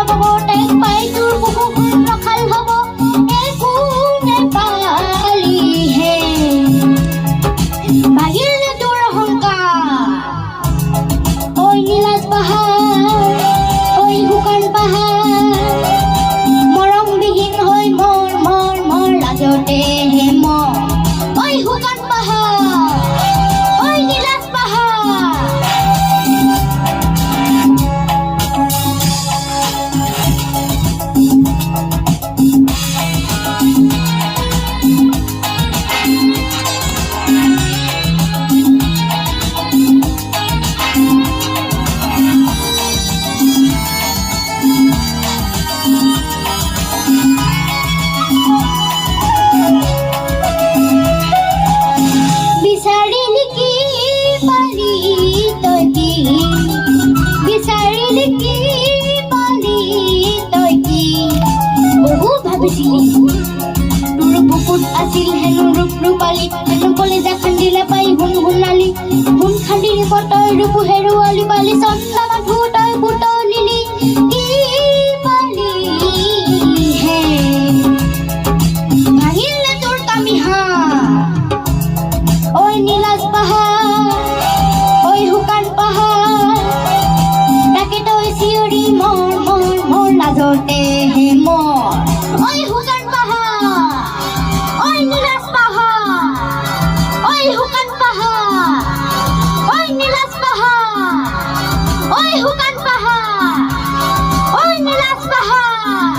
পাব তাইক পাই তোৰ বুকুখন ৰখাল হ'ব একো নেপালিহে ভাগিল নে তোৰ অহংকাৰ ঐ নীলাজ পাহাৰ ঐ শুকান পাহাৰ মৰমবিহীন হৈ মোৰ মোৰ মোৰ লাজতেহে মোৰ ঐ শুকান পাহাৰ ঐ নীলাজ পাহাৰ বিচাৰিলি কি পালি তই কি বিচাৰিলি কি পালি তই কি বহুত ভাবিছিলি তোৰ বুকুত আছিল হেনো ৰূপ ৰূপালী হেনো কলিজা খান্দিলে পাই গুণ গুণালী গুণ খান্দি তই ৰূপ হেৰুৱালি পালি চন্দা মাথো তই বুটলিলি কি পালি হে ভাঙিল নে তোৰ কামিহা ঐ নীলাজ পাহাৰ ঐ শুকান পাহাৰ তাকে তই চিঞৰি মোৰ মোৰ মোৰ লাজতেহে মোৰ ঐ শুকান পাহাৰ ঐ নীলাজ পাহাৰ ঐ শুকান পাহাৰ ঐ নীলাজ পাহাৰ ঐ শুকান পাহাৰ ঐ নীলাজ পাহাৰ